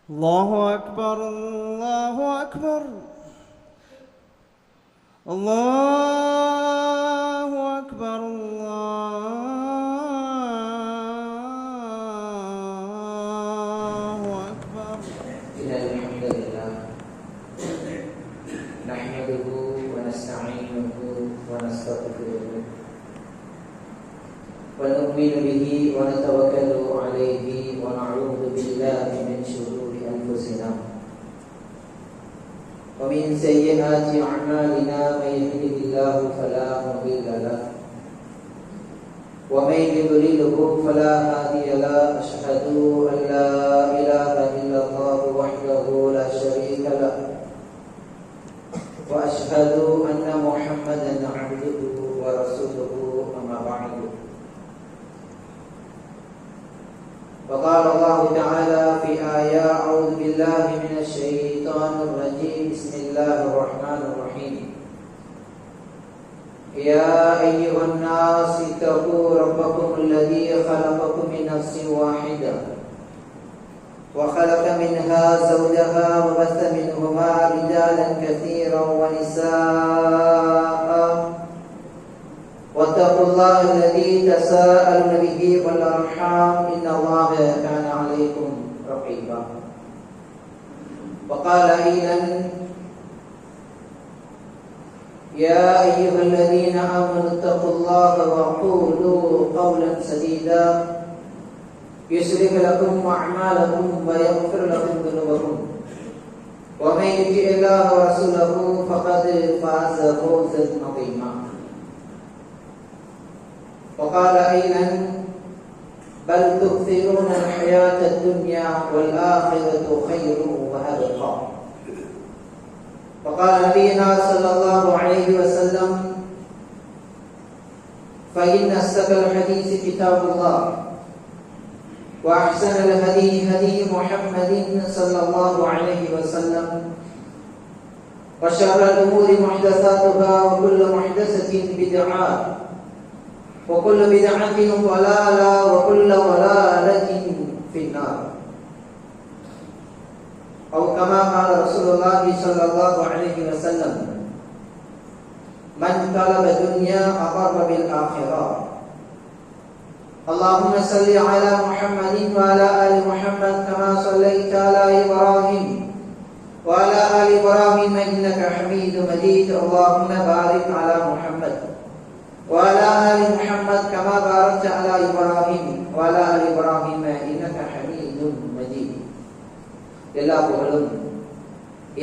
الله أكبر الله أكبر الله أكبر الله أكبر. إن الحمد لله نحمده ونستعينه ونستغفره ونؤمن به ونتوكل عليه ونعوذ بالله من شرور أنفسنا ومن سيئات أعمالنا من يهده الله فلا مضل له ومن يضلله فلا هادي له. أشهد أن لا إله إلا الله وحده لا شريك له وأشهد أن محمدا عبده ورسوله. أما بعد، وقال الله تعالى في آية: أعوذ بالله من الشيطان الرجيم. بسم الله الرحمن الرحيم. يا أيها الناس اتقوا ربكم الذي خلقكم من نفس واحدة وخلق منها زوجها وبث منهما رجالا كثيرا ونساء واتقوا الله الذي تساءلون به والأرحام إن الله كان عليكم رقيبا. وقال أيضا: يا أيها الذين آمنوا اتقوا الله وقولوا قولا سديدا يصلح لكم أعمالكم ويغفر لكم ذنوبكم ومن يطع الله ورسوله فقد فاز فوزا عظيما. وقال أيضا: بل تؤثرون الحياة الدنيا والآخرة خير وأبقى. وقال نبينا صلى الله عليه وسلم: فإن أصدق الحديث كتاب الله وأحسن الهدي هدي محمد صلى الله عليه وسلم وشر الأمور محدثاتها وكل محدثة بدعة وكل بدعة ضلالة وكل ضلالة في النار. أو كما قال رسول الله صلى الله عليه وسلم: من طلب الدنيا أضر بالآخرة. اللهم صل على محمد وعلى آل محمد كما صليت على إبراهيم وعلى آل إبراهيم إنك حميد مجيد. اللهم بارك على محمد وعلى آل محمد كما باركت على إبراهيم وعلى آل إبراهيم إنك حميد مجيد. எல்லா புகழும்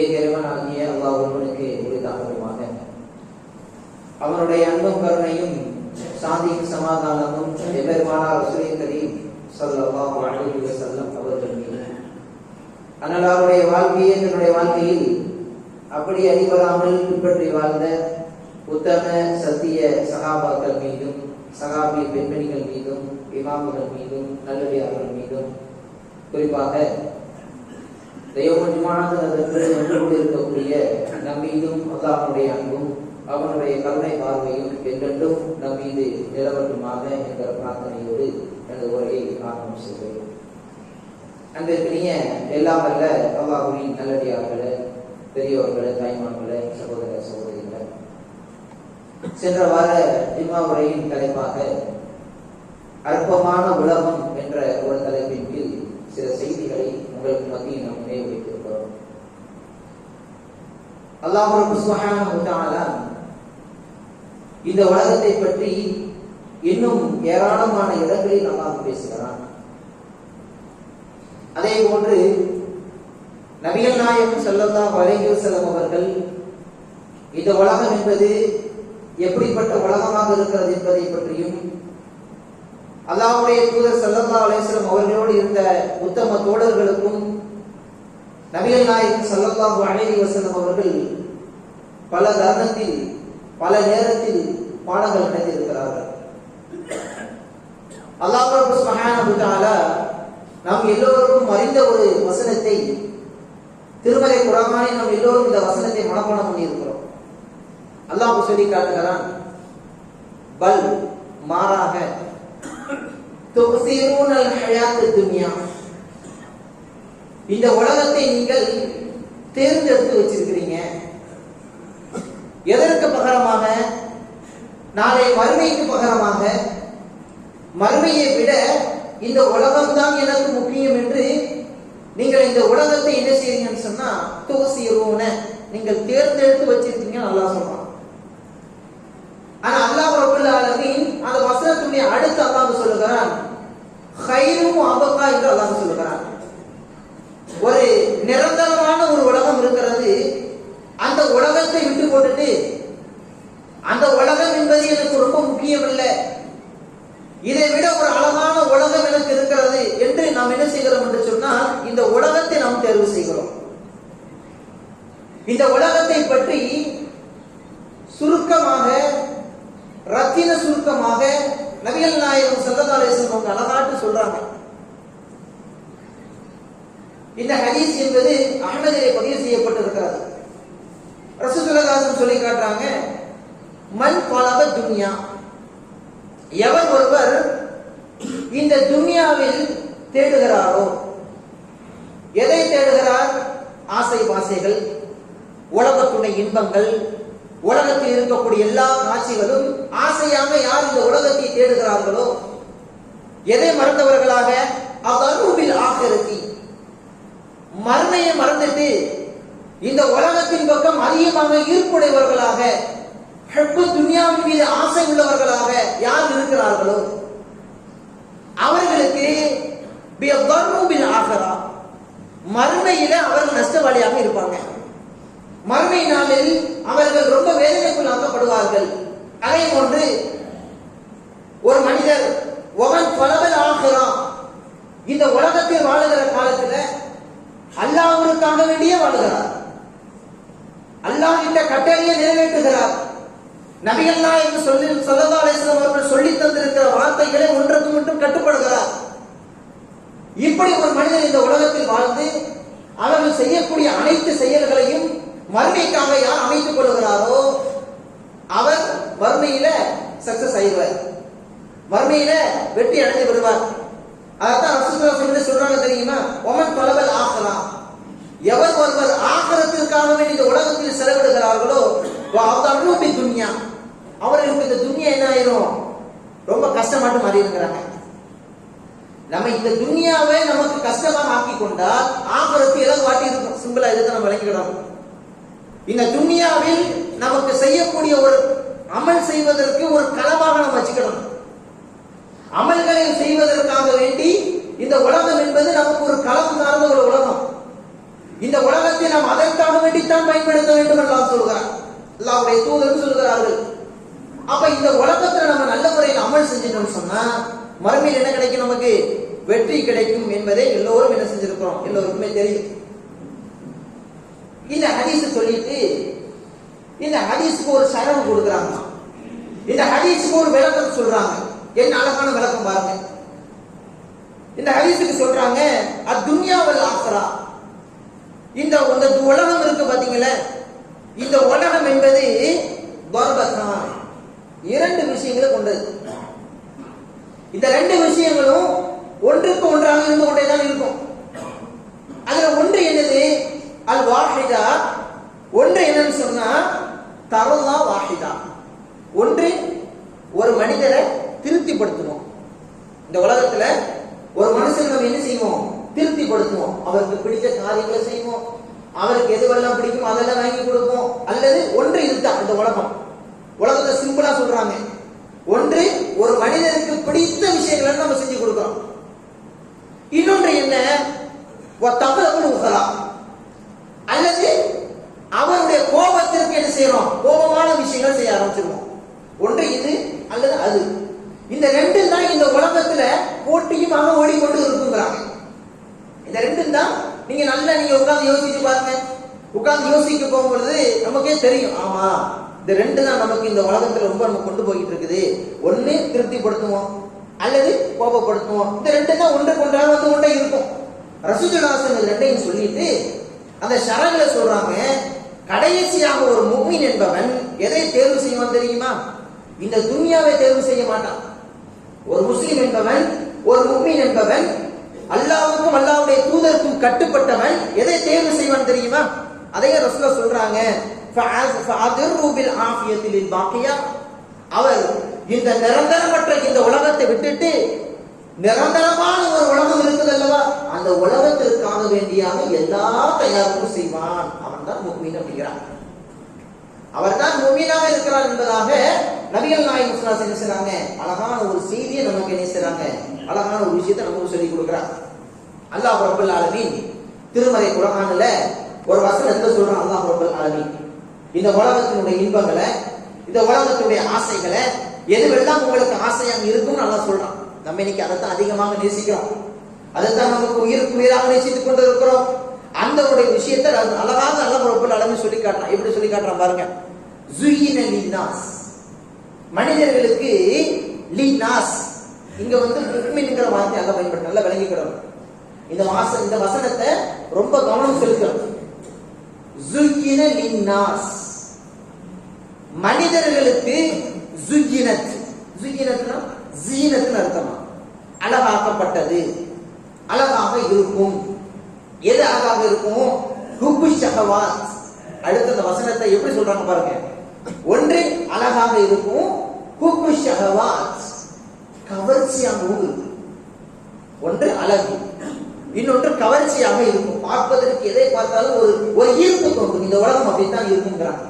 ஏகேவனாகிய அல்லாஹ் ஒருவனுக்கு உரித்தாகுமாக. அவனுடைய அன்பும் கருணையும் சாந்தியும் சமாதானமும் எபெருமானார் ரசூலுல்லாஹி கரீம் ஸல்லல்லாஹு அலைஹி வஸல்லம் அவர்கள் மீது, அன்னலாருடைய வாழ்க்கையை தன்னுடைய வாழ்க்கையில் அப்படி அறிவராமல் பின்பற்றி வாழ்ந்த உத்தம சத்திய சகாபாக்கள் மீதும், சகாபி பெண்மணிகள் மீதும், இமாம்கள் மீதும், நல்லடியார்கள் மீதும், குறிப்பாக தெய்வமன்மானதற்கு இருக்கக்கூடிய நம்மீதும் அல்லாஹ்வுடைய அன்பும் அவனுடைய கருணை பார்வையும் என்றென்றும் நம் மீது நிலவட்டுமாக என்கிற பிரார்த்தனையோடு எனது உரையை ஆரம்பம் செய்கிறேன். அன்பிற்கினிய எல்லாம் வல்ல அல்லாஹ்வின் நல்லடியார்களே, பெரியோர்களே, தாய்மார்களே, சகோதர சகோதரிகளே, சென்ற வார ஜும்மா உரையின் தலைப்பாக அற்பமான உலகம் என்ற ஒரு தலைப்பின் கீழ் சில செய்திகளை உங்களுக்கு மத்தியில் நாம் நினைவு வைத்திருக்கிறோம். அல்லாஹ் சுப்ஹானஹு வ தஆலா இந்த உலகத்தை பற்றி இன்னும் ஏராளமான இடங்களில் அல்லாஹ் பேசுகிறான். அதே போன்று நபிகள் நாயகம் ஸல்லல்லாஹு அலைஹி வஸல்லம் அவர்கள் இந்த உலகம் என்பது எப்படிப்பட்ட உலகமாக இருக்கிறது என்பதை பற்றியும், அல்லாஹ்வுடைய தூதர் ஸல்லல்லாஹு அலைஹி வஸல்லம் அவர்களோடு இருந்த உத்தம தோழர்களுக்கும் நபிகள் நாயகம் ஸல்லல்லாஹு அலைஹி வஸல்லம் அவர்கள் பல தருணத்தில் பல நேரத்தில் பாடங்கள் நடத்தியிருக்கிறார்கள். அல்லாஹ் சுப்ஹானஹு வ தஆலா நாம் எல்லோருக்கும் அறிந்த ஒரு வசனத்தை, திருமறை குர்ஆனில் நாம் எல்லோரும் இந்த வசனத்தை மனப்பாடம் பண்ணியிருக்கிறோம். அல்லாஹ் சொல்லி காட்டுகிறான்: பல் மாறாக துக்ஸிரூனல் ஹயாத்தத் துன்யா, இந்த உலகத்தை நீங்கள் தேர்ந்தெடுத்து வச்சிருக்கிறீங்க. எதற்கு பகரமாக? நாளை மறுமைக்கு பகரமாக. மறுமையை விட இந்த உலகம்தான் எனக்கு முக்கியம் என்று நீங்கள் இந்த உலகத்தை என்ன செய்றீங்கன்னு சொன்னா தோசியரோன நீங்கள் தேர்ந்தெடுத்து வச்சிருக்கீங்க நல்லா சொல்றான். ஆனா அல்லாஹ் ரப்பல் ஆலமீன் அந்த வசனத்துடைய அடுத்து அல்லாஹ் சொல்லுகிறான் கைரும் அபகா என்று அல்லாஹ் சொல்லுகிறான். ஒரு நிரந்தரமான ஒரு உலகம் இருக்கிறது. அந்த உலகத்தை விட்டு போட்டுட்டு அந்த உலகம் என்பது எனக்கு ரொம்ப முக்கியம் இல்லை, இதை விட ஒரு அழகான உலகம் எனக்கு இருக்கிறது என்று நாம் என்ன செய்கிறோம் என்று சொன்னால் இந்த உலகத்தை நாம் தேர்வு செய்கிறோம். இந்த உலகத்தை பற்றி சுருக்கமாக ரத்தின சுருக்கமாக நபிகள் நாயகம் ஸல்லல்லாஹு அலைஹி வஸல்லம் அவங்க அழகாட்டு சொல்றாங்க. இந்த ஹதீஸ் என்பது அஹ்மதிலே பதிவு செய்யப்பட்டிருக்கிறது. ரசூலுல்லாஹி ஸல்லல்லாஹு அலைஹி வஸல்லம் சொல்லி காட்டுறாங்க, மன் தலப துன்யா, எவர் ஒருவர் இந்த துன்யாவில் தேடுகிறாரோ, எதை தேடுகிறார்? ஆசை பாசைகள், உலகத்துடைய இன்பங்கள், உலகத்தில் இருக்கக்கூடிய எல்லா காட்சிகளும் ஆசையாக யார் இந்த உலகத்தை தேடுகிறார்களோ, எதை மறந்தவர்களாக? அகருபில் ஆகிரத்தி, மர்மையை மறந்துட்டு இந்த உலகத்தின் பக்கம் அதிகமாக ஈர்ப்புடையவர்களாக, துன்யாவின் மீது ஆசை உள்ளவர்களாக யார் இருக்கிறார்களோ அவர்களுக்கு மர்மையில அவர்கள் நஷ்டவாளியாக இருப்பாங்க. மர்மை நாளில் அவர்கள் ரொம்ப வேதனைக்குள்ளாக்கப்படுவார்கள். அதே போன்று ஒரு மனிதர் ஒவன் பலவல் ஆகிறான், இந்த உலகத்தில் வாழுகிற காலத்துல அல்லாஹ்வுக்காக வேண்டியே வாழுகிறார், அல்லாஹ் இந்த கட்டளையை நிறைவேற்றுகிறார். நபிகள் நாயகம் ஸல்லல்லாஹு அலைஹி வஸல்லம் அவர்கள் சொல்லி தந்திருக்கிற வார்த்தைகளை ஒன்றுக்கு மட்டும் கட்டுப்படுகிறார். இப்படி ஒரு மனிதன் இந்த உலகத்தில் வாழ்ந்து அவர்கள் செய்யக்கூடிய அனைத்து செயல்களையும் மறுமைக்காக யார் அமைத்துக் கொள்கிறாரோ அவர் மறுமையில சக்சஸ் ஆயிடுவார், மறுமையில வெற்றி அடைந்து விடுவார். அதான் ரசூலுல்லாஹி சொல்றாங்க தெரியுமா, ஒமன் தலபல் ஆகிரா, எவர் ஒருவர் ஆகிரத்திற்காக வேண்டி இந்த உலகத்தில் செலவிடுகிறார்களோ அவர்களுக்கு துன்யா, அவர்களுக்கு இந்த துன்யா என்ன ஆயிரும்? ரொம்ப கஷ்டமாட்டு மாறி இருக்கிறாங்க. நம்ம இந்த துன்யாவை நமக்கு கஷ்டமாக ஆக்கி கொண்டால் ஆகிரத்து இலகுவாட்டி இருக்கும். சிம்பிளா இதை நம்ம விளங்கிக்கிறோம். இந்த துன்யாவில் நமக்கு செய்யக்கூடிய ஒரு அமல் செய்வதற்கு ஒரு களமாக நம்ம வச்சுக்கணும். அமல்களை செய்வதற்காக வேண்டி இந்த உலகம் என்பது நமக்கு ஒரு களம் சார்ந்த ஒரு உலகம். இந்த உலகத்தை நாம் அதற்காக வேண்டித்தான் பயன்படுத்த வேண்டும் என்று சொல்கிறார், அல்லாஹ்வுடைய தூதர் சொல்கிறார்கள். அப்ப இந்த உலகத்துல நம்ம நல்ல முறையில் அமல் செஞ்சிட்டோம்னு சொன்னா மறுமையில் என்ன கிடைக்கும்? நமக்கு வெற்றி கிடைக்கும் என்பதை எல்லோரும் என்ன செஞ்சிருக்கிறோம், எல்லோருக்குமே தெரியும். இந்த ஹதீஸ் சொல்லிட்டு இந்த ஹதீஸ்க்கு ஒரு சரவு கொடுக்குறாங்க, இந்த ஹதீஸ்க்கு ஒரு விளக்கம் சொல்றாங்க. என்ன அழகான விளக்கம் பாருங்க. இந்த ஹதீஸுக்கு சொல்றாங்க அத்துன்யாவல் ஆஃபரா, இந்த உலகம் இருக்கு பாத்தீங்களா, இந்த உலகம் என்பது பர்பத்தான், இரண்டு விஷயங்களை கொண்டது. இந்த ரெண்டு விஷயங்களும் ஒன்றுக்கு ஒன்றாக இருந்து கொண்டே தான் இருக்கும். அதுல ஒன்று என்னது? அல் வாஹிதா, ஒன்று என்னன்னு சொன்னா தரலா வாஹிதா, ஒன்று ஒரு மனிதரை திருப்திப்படுத்துவோம். இந்த உலகத்துல ஒரு மனுஷன் நம்ம என்ன செய்வோம்? திருப்திப்படுத்துவோம். அவருக்கு பிடிச்ச காரியங்களை செய்வோம், அவருக்கு எதுவெல்லாம் பிடிக்கும் அதெல்லாம் வாங்கி கொடுப்போம். அல்லது ஒன்று இதுதான் இந்த உலகம். உலகத்தை சிம்பிளா சொல்றாங்க, ஒன்று ஒரு மனிதனுக்கு பிடித்த விஷயங்களை நம்ம செஞ்சு கொடுக்கிறோம். இன்னொன்று என்ன? அல்லது அவருடைய கோபத்திற்கு என்ன செய்யறோம்? கோபமான விஷயங்கள் செய்ய ஆரம்பிச்சிருவோம். ஒன்று இது அல்லது அது. இந்த ரெண்டு தான் இந்த உலகத்துல போட்டியுமாக ஓடிக்கொண்டு இருக்குங்கிறாங்க. இந்த ரெண்டு தான் நீங்க உட்கார்ந்து யோசிச்சு பாருங்க. உட்கார்ந்து யோசிக்க போகும்பொழுது நமக்கே தெரியும், ஆமா இந்த ரெண்டு தான் நமக்கு இந்த உலகத்துல ரொம்ப நம்ம கொண்டு போயிட்டு இருக்குது. ஒண்ணு திருப்திப்படுத்துவோம் அல்லது கோபப்படுத்துவோம். இந்த ரெண்டு தான் ஒன்றுக்கு ஒன்றாக வந்து கொண்டே இருக்கும். ரசூலுல்லாஹி ரெண்டையும் சொல்லிட்டு அந்த ஷரங்களை சொல்றாங்க, கடைசியாக ஒரு முஃமின் என்பவன் எதை தேர்வு செய்வான் தெரியுமா? இந்த துன்யாவை தேர்வு செய்ய மாட்டான். ஒரு முஸ்லிம் என்பவன், ஒரு முஃமின் என்பவன் அல்லாஹ்வுக்கும் அல்லாஹ்வுடைய தூதருக்கும் கட்டுப்பட்டவன் எதை தேர்வு செய்வான் தெரியுமா? அதையே ரசூலுல்லாஹ் சொல்றாங்க, ஃபஅதிரு பில் ஆஃபியத்தி லில் பாக்கியா. அவர் இந்த நிரந்தரமற்ற இந்த உலகத்தை விட்டுட்டு நிரந்தரமான ஒரு உலகம் இருக்குது அல்லவா, அந்த உலகத்திற்காக வேண்டியாக எல்லா தயாரிப்பும் செய்வான். அவன் தான் முஃமின் அப்படிங்கிறான். அவர் தான் முஃமினாக இருக்கிறார் என்பதாக நபிகள் நாயகம் ஸல்லல்லாஹு அலைஹி வஸல்லம் அழகான ஒரு செய்தியை நமக்கு என்ன செய்றாங்க, அழகான ஒரு விஷயத்தை நமக்கு சொல்லி கொடுக்கிறார். அல்லாஹ் ரப்பல் ஆலமீன் திருமறை குர்ஆன்ல ஒரு வசனத்தை சொல்றான். அல்லாஹ் ரப்பல் ஆலமீன் இந்த உலகத்தினுடைய இன்பங்களை, இந்த உலகத்தினுடைய ஆசைகளை, எதுவெல்லாம் உங்களுக்கு ஆசையாக இருக்கும்னு அல்லாஹ் சொல்றான். நம்ம இன்னைக்கு அதைத்தான் அதிகமாக நேசிக்கிறோம், அதைத்தான் நமக்கு உயிருக்கு உயிராக நேசித்துக் கொண்டு இருக்கிறோம். அந்த ஒரு விஷயத்தை அழகாக அல்லாஹ் ரப்பல் ஆலமீன் சொல்லி காட்டுறான். எப்படி சொல்லி காட்டுறான் பாருங்க. ஸுய்யின லின்னாஸ், மனிதர்களுக்கு, லின்னாஸ் இங்க முஃமின்ங்கிற வார்த்தை அல்லாஹ் பயன்படுத்த நல்லா விளங்கிக்கிறோம். இந்த வசனத்தை ரொம்ப கவனம் செலுத்தணும். ஸுய்யின லின்னாஸ், மனிதர்களுக்கு ஸுய்யினத், ஸுய்யினத்னா ஜீனத்னு அர்த்தமா, அழகாக்கப்பட்டது, அழகாக இருக்கும். எது அழகாக இருக்கும்? ஹுப்பு ஷஹவாத். அடுத்த அந்த வசனத்தை எப்படி சொல்றாங்க பாருங்க. ஒன்று அழகாக இருக்கும், ஹுப்பு ஷஹவாத் கவர்ச்சியாக இருக்கும். ஒன்று அழகு, இன்னொன்று கவர்ச்சியாக இருக்கும். பார்ப்பதற்கு எதை பார்த்தாலும் ஒரு ஈர்ப்பு தோன்றும். இந்த உலகம் அப்படித்தான் இருக்குங்கிறாங்க.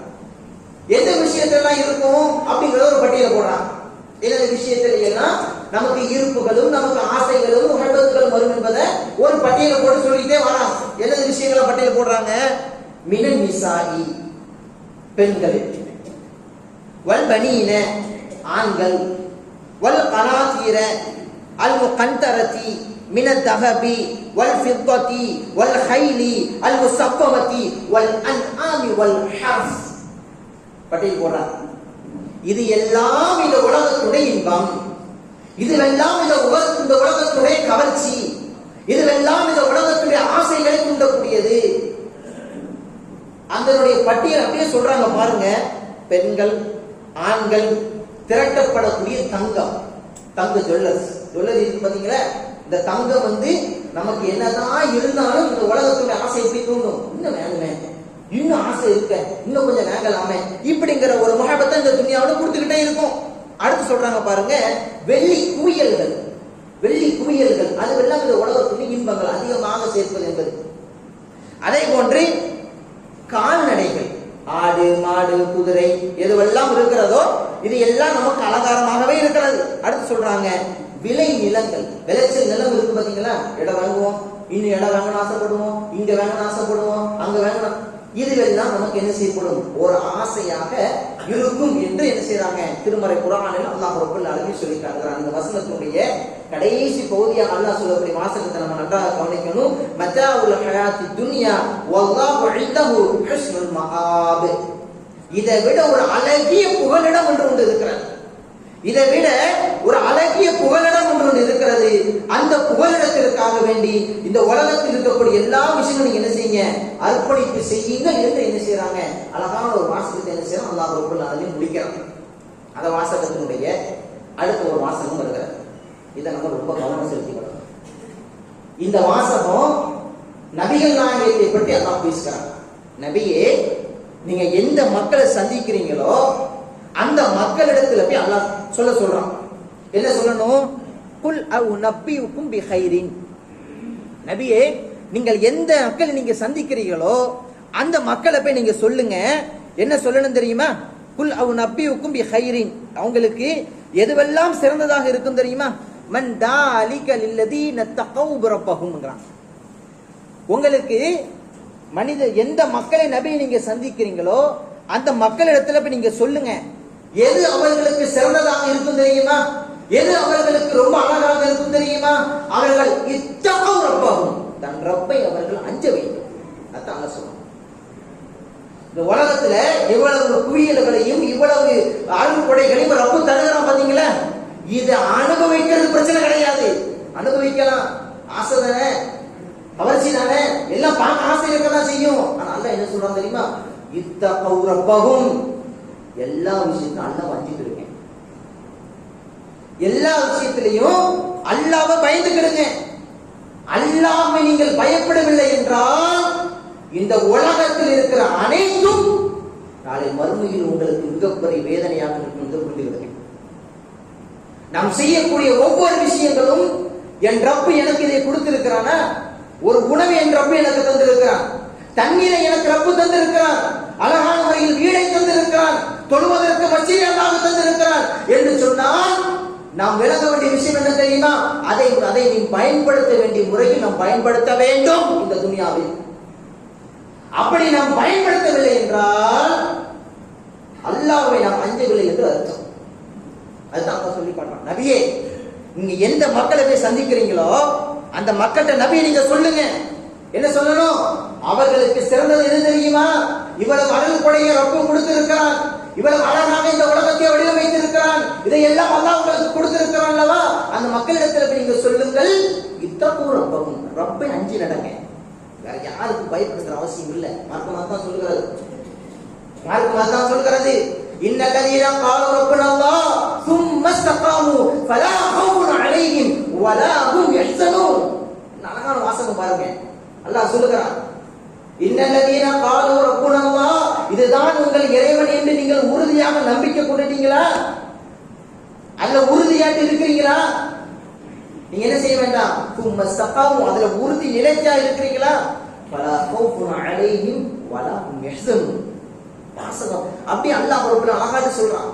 எந்த விஷயத்தெல்லாம் இருக்கும் அப்படிங்கிற ஒரு பட்டியலை போடுறாங்க. இந்த விஷயத்துல எல்லாம் நமக்கு ஈர்ப்புகளும் நமக்கு ஆசைகளும் முஹப்பத்துகளும் வரும் என்பதை ஒரு பட்டியலை போட்டு சொல்லிட்டே வராங்க. என்ன விஷயங்களை பட்டியலை போடுறாங்க? மினன் நிசாஇ பெண்கள், வல் பனீன ஆண்கள், வல் கனாதீர அல் முகந்தரதி மினத் தஹபி வல் ஃபித்ததி வல் ஹைலி அல் முஸஃபமதி வல் அன்ஆமி வல் ஹர்ஸ் பட்டியல் போடுறாங்க. இது எல்லாம் இந்த உலகத்துடைய இன்பம், இதுவெல்லாம் இந்த உலகத்துடைய கவர்ச்சி, இதுவெல்லாம் இந்த உலகத்துடைய ஆசைகளை தூண்டக்கூடியது. அதனுடைய பட்டியல் அப்படியே சொல்றாங்க பாருங்க. பெண்கள், ஆண்கள், திரட்டப்படக்கூடிய தங்கம், தங்க ஜுவல்லர்ஸ் இருக்கு பாத்தீங்களா? இந்த தங்கம் நமக்கு என்னதான் இருந்தாலும் இந்த உலகத்துடைய ஆசை எப்படி தூண்டும்? இன்னும் வேணுமே, இன்னும் ஆசை இருக்க, இன்னும் கொஞ்சம் வேங்கலாமே, இப்படிங்கிற ஒரு முஹப்பத்தை இந்த துனியாவோட கொடுத்துக்கிட்டே இருக்கும். அடுத்து சொல்றாங்க பாருங்க, வெள்ளி குவியல்கள், வெள்ளி குவியல்கள் அதுவெல்லாம் இந்த உலகத்துடைய இன்பங்கள் அதிகமாக சேர்ப்பது என்பது. அதே போன்று கால்நடைகள், ஆடு, மாடு, குதிரை எதுவெல்லாம் இருக்கிறதோ இது எல்லாம் நமக்கு அலங்காரமாகவே இருக்கிறது. அடுத்து சொல்றாங்க விளை நிலங்கள், விளைச்சல் நிலம் இருக்கு பாத்தீங்களா? இடம் வாங்குவோம், இன்னும் இடம் வாங்கணும் ஆசைப்படுவோம், இங்க வாங்கணும் ஆசைப்படுவோம், அங்க வாங்கணும். இதுவெல்லாம் நமக்கு என்ன செய்யப்படும்? ஒரு ஆசையாக இருக்கும் என்று என்ன செய்யறாங்க? திருமறை குர்ஆனில் அல்லாஹ் ரப்பல் ஆலமீன் சொல்லி காட்டுறான். இந்த வசனத்துடைய கடைசி பகுதியாக அல்லாஹ் சொல்லக்கூடிய வாசகத்தை நம்ம நன்றாக கவனிக்கணும். மத்தாஉல் ஹயாத்தி துன்யா வல்லாஹு இன்தஹு ஹுஸ்னுல் மஆப். இதை விட ஒரு அழகிய புகலிடம் ஒன்று இருக்கிறது. இதை விட ஒரு அழகிய புகலிடம் ஒன்று இருக்கிறது. அந்த புகலிடத்திற்காக வேண்டி இந்த உலகத்தில் இருக்கக்கூடிய எல்லா விஷயங்களும் நீங்க என்ன செய்யுங்க? அர்ப்பணிப்பு செய்யுங்கள் என்று என்ன செய்யறாங்க? அழகான ஒரு வாசகத்தை என்ன செய்யறோம்? அல்லாஹ் ரப்பல் ஆலமீன் முடிக்கிறாங்க. அந்த வாசகத்தினுடைய அடுத்த ஒரு வாசகம் வருகிறது. இதை நம்ம ரொம்ப கவனம் செலுத்திக்கணும். இந்த வாசகம் நபிகள் நாயகத்தை பற்றி அல்லாஹ் பேசுகிறாங்க. நபியே, நீங்க எந்த மக்களை சந்திக்கிறீங்களோ அந்த மக்களிடத்துல போய் அல்லாஹ் சொல்றான். என்ன சொல்லணும்? குல் அவ் நபியுக்கும் பி கைரின். நபியே, நீங்கள் எந்த மக்களை நீங்க சந்திக்கிறீங்களோ அந்த மக்களை போய் நீங்க சொல்லுங்க. என்ன சொல்லணும் தெரியுமா? குல் அவ் நபியுக்கும் பி கைரின். அவங்களுக்கு எதுவெல்லாம் சிறந்ததாக இருக்கும் தெரியுமா? மன் தாலிக லில்லதீன தகவ் ரப்பஹும்ங்கறான். உங்களுக்கு எந்த மக்களை நபி நீங்க சந்திக்கிறீங்களோ அந்த மக்களிடத்துல போய் நீங்க சொல்லுங்க, எது அவர்களுக்கு சிறந்ததாக இருக்கும் தெரியுமா? எது அவர்களுக்கு ரொம்ப அழகாக இருக்கும் தெரியுமா? அவர்கள் இத்தகவ் ரப்பஹும், தன் ரப்பை அவர்கள் அஞ்ச வேண்டும். அதான் அல்லாஹ் சொல்றான். இந்த உலகத்துல இவ்வளவு குவியல்களையும் இவ்வளவு அருள்கொடைகளையும் ரப்பு தருகிறான் பாத்தீங்களா? இதை அனுபவிக்கிறது பிரச்சனை கிடையாது. அனுபவிக்கலாம், ஆசை தானே, கவர்ச்சி தானே, எல்லாம் பார்க்க ஆசை இருக்கதான் செய்யும். ஆனா அல்லாஹ் என்ன சொல்றான் தெரியுமா? இத்தகவ் ரப்பஹும், எல்லா விஷயத்தையும் அல்லாஹ் வஞ்சிட்டு இருக்கேன், எல்லா விஷயத்திலையும் அல்லாஹ்வை பயந்துக்கிடுங்க. அல்லாஹ்வை நீங்கள் பயப்படவில்லை என்றால் இந்த உலகத்தில் இருக்கிற அனைத்தும் நாளை மறுமையில் உங்களுக்கு மிகப்பெரிய வேதனையாக இருக்கும் என்று புரிந்துகிறது. நாம் செய்யக்கூடிய ஒவ்வொரு விஷயங்களும் என் ரப்பு எனக்கு இதை கொடுத்திருக்கிறானா, ஒரு உணவை என் ரப்பு எனக்கு தந்திருக்கிறான், தண்ணீரை எனக்கு ரப்பு தந்திருக்கிறான், அழகான முறையில் வீடை தந்திருக்கிறான், தொழுவதற்கு மஸ்ஜிதை அல்லாஹ் தந்திருக்கிறான் என்று சொன்னால் நாம் விளங்க வேண்டிய விஷயம் என்ன தெரியுமா? அதை நீ பயன்படுத்த வேண்டிய முறையில் நாம் பயன்படுத்த வேண்டும் இந்த துனியாவில். அப்படி நாம் பயன்படுத்தவில்லை என்றால் அல்லாஹ்வை நாம் அஞ்சவில்லை என்று அர்த்தம். அதுதான் அல்லாஹ் சொல்லி காட்டுறான். நபியே, நீங்க எந்த மக்களை போய் சந்திக்கிறீங்களோ அந்த மக்கள்கிட்ட நபியை நீங்க சொல்லுங்க. என்ன சொல்லணும்? அவர்களுக்கு சிறந்தது எது தெரியுமா? இவ்வளவு அழகு கொடைய ரப்பு கொடுத்திருக்கிறான், இவ்வளவு அழகாக இந்த உலகத்தை வடிவமைத்திருக்கிறான், இதையெல்லாம் அல்லாஹ் உங்களுக்கு கொடுத்திருக்கிறான் அல்லவா? அந்த மக்களிடத்துல போய் நீங்க சொல்லுங்கள், இத்தகு ரப்பகும், ரப்பை அஞ்சி நடங்க. வேற யாருக்கும் பயப்படுகிற அவசியம் இல்லை. மார்க்கம் தான் சொல்லுகிறது. மார்க்கம் தான் சொல்லுகிறது. இன்னல்லதீன காலு ரப்பனல்லாஹ் சும்ம இஸ்தகாமு ஃபலா ஹவுஃபுன் அலைஹிம் வலா ஹும் யஹ்சனூன். அழகான வாசகம் பாருங்க. அல்லாஹ் சொல்லுகிறான், இன்னல்லதீன காலு ரப்பனல்லாஹ், இதுதான் உங்கள் இறைவன் என்று நீங்கள் உறுதியாக நம்பிக்கை கொண்டுட்டீங்களா? அல்ல உறுதியாட்டு இருக்கிறீங்களா? நீங்க என்ன செய்ய வேண்டாம், சும்ம இஸ்தகாமு, அதுல உறுதி நிலைச்சா இருக்கிறீங்களா? ஃபலா ஹவுஃபுன் அலைஹிம் வலா ஹும் யஹ்சனூன். வாசகம் அப்படி அல்லாஹ் ரப்பல் அழகாக சொல்றான்.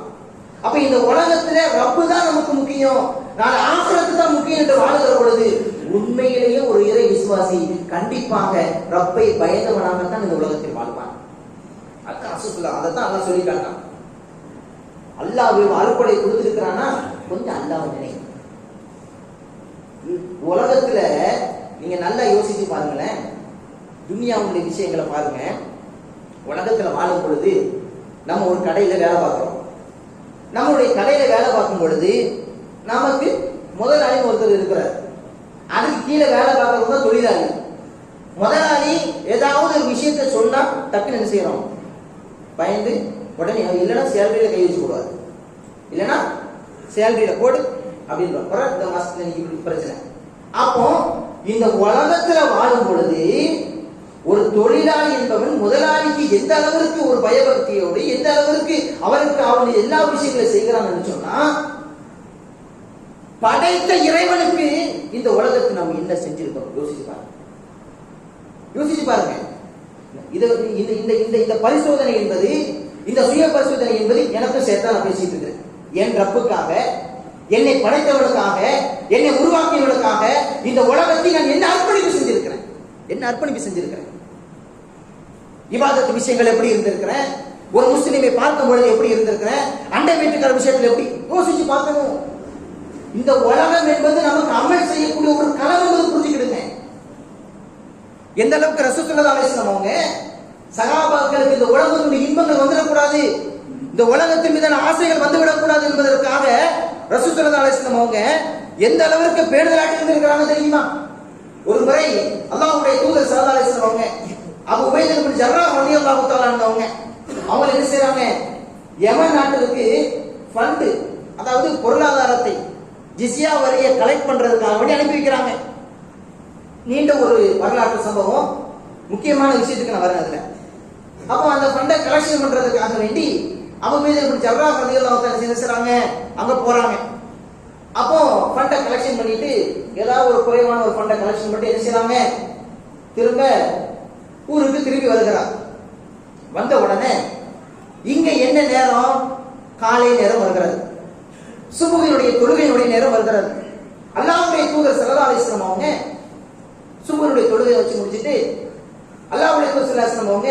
அப்ப இந்த உலகத்துல ரப்பு தான் நமக்கு முக்கியம், நாளை ஆখিরাத்து தான் முக்கியம் என்று வாழுகிற பொழுது உண்மையிலேயே ஒரு இறை விசுவாசி கண்டிப்பாக ரப்பை பயந்தவனாகத்தான் இந்த உலகத்தில் வாழ்வான். அதைத்தான் அல்லாஹ் சொல்லி காட்டான். அல்லாஹ் அருள்கொடை கொடுத்திருக்கிறானா, கொஞ்சம் அல்லாஹ் நினை. உலகத்துல நீங்க நல்லா யோசிச்சு பாருங்களேன், துனியாவுடைய விஷயங்களை பாருங்க. உலகத்துல வாழும் பொழுது நம்ம ஒரு கடையில வேலை பார்க்கிறோம். நம்மளுடைய கடையில வேலை பார்க்கும் பொழுது நமக்கு முதலாளி ஒருத்தர் இருக்கிறார், அதுக்கு கீழே வேலை பார்க்கறவங்க தான் தொழிலாளி. முதலாளி ஏதாவது ஒரு விஷயத்த சொன்னா டக்குன்னு என்ன செய்யறோம், பயந்து உடனே இல்லைன்னா சேலரியில கை வச்சு போடுவார், இல்லைன்னா சேலரியில போடு அப்படின்னு இந்த மாசத்துல நீங்க பிரச்சனை. அப்போ இந்த உலகத்துல வாழும் பொழுது ஒரு தொழிலாளி என்பவன் முதலாளிக்கு எந்த அளவிற்கு ஒரு பயபக்தியோடு, எந்த அளவிற்கு அவருக்கு அவனுடைய எல்லா விஷயங்களையும் செய்கிறான்னு சொன்னா, படைத்த இறைவனுக்கு இந்த உலகத்தை நம்ம என்ன செஞ்சிருக்கோம் யோசிச்சு பாருங்க. யோசிச்சு பாருங்க. இந்த பரிசோதனை என்பது, இந்த சுய பரிசோதனை என்பது எனக்கு சேர்த்தா நான் பேசிட்டு இருக்கிறேன். என் ரப்புக்காக, என்னை படைத்தவனுக்காக, என்னை உருவாக்கியவனுக்காக இந்த உலகத்தை நான் என்ன அர்ப்பணிப்பு செஞ்சிருக்கிறேன், என்ன அர்ப்பணிப்பு செஞ்சிருக்கிறேன். இபாதத்து விஷயங்கள் எப்படி இருந்திருக்கிறேன், ஒரு முஸ்லிமை பார்க்கும் பொழுது எப்படி இருந்திருக்கிறேன், அண்டை வீட்டுக்கார விஷயத்தில் எப்படி யோசிச்சு பார்க்கணும். இந்த உலகம் என்பது நமக்கு அமல் செய்யக்கூடிய ஒரு களம் என்பது புரிஞ்சுக்கிடுங்க. எந்த அளவுக்கு ரசூலுல்லாஹி அலைஹி வஸல்லம் அவங்க சஹாபாக்களுக்கு இந்த உலகத்துடைய இன்பங்கள் வந்துடக்கூடாது, இந்த உலகத்தின் மீதான ஆசைகள் வந்துவிடக்கூடாது என்பதற்காக ரசூலுல்லாஹி அலைஹி வஸல்லம் அவங்க எந்த அளவிற்கு பேணுதலாக இருந்திருக்கிறாங்க தெரியுமா? ஒரு முறை அல்லாஹ்வுடைய தூதர் ஸல்லல்லாஹு அலைஹி வஸல்லம் அவங்க அபூ உபைதா இப்னு ஜர்ராஹ் ரலியல்லாஹு தஆலா அவங்க என்ன செய்றாங்க, யமன் நாட்டுக்கு ஃபண்ட், அதாவது பொருளாதாரத்தை ஜிஸ்யா வரியை கலெக்ட் பண்றதுக்காக வேண்டி அனுப்பி வைக்கிறாங்க. நீண்ட ஒரு வரலாற்று சம்பவம், முக்கியமான விஷயத்துக்கு நான் வரேன் அதுல. அப்போ அந்த ஃபண்டை கலெக்ஷன் பண்றதுக்காக வேண்டி அபூ உபைதா இப்னு ஜர்ராஹ் ரலியல்லாஹு தஆலா என்ன செய்றாங்க, அங்க போறாங்க. அப்போ ஃபண்டை கலெக்ஷன் பண்ணிட்டு ஏதாவது ஒரு குறைவான ஒரு ஃபண்டை கலெக்ஷன் பண்ணி என்ன செய்றாங்க, திரும்ப ஊருக்கு திரும்பி வருகிறார். வந்த உடனே இங்க என்ன நேரம், காலை நேரம் வருகிறது, சுபுகினுடைய தொழுகையினுடைய நேரம் வருகிறது. அல்லாஹ்வுடைய தூதர் ஸல்லல்லாஹு அலைஹி வஸல்லம் அவங்க சுபுகினுடைய தொழுகையை வச்சு முடிச்சிட்டு அல்லாஹ்வுடைய தூதர் ஸல்லல்லாஹு அலைஹி வஸல்லம் அவங்க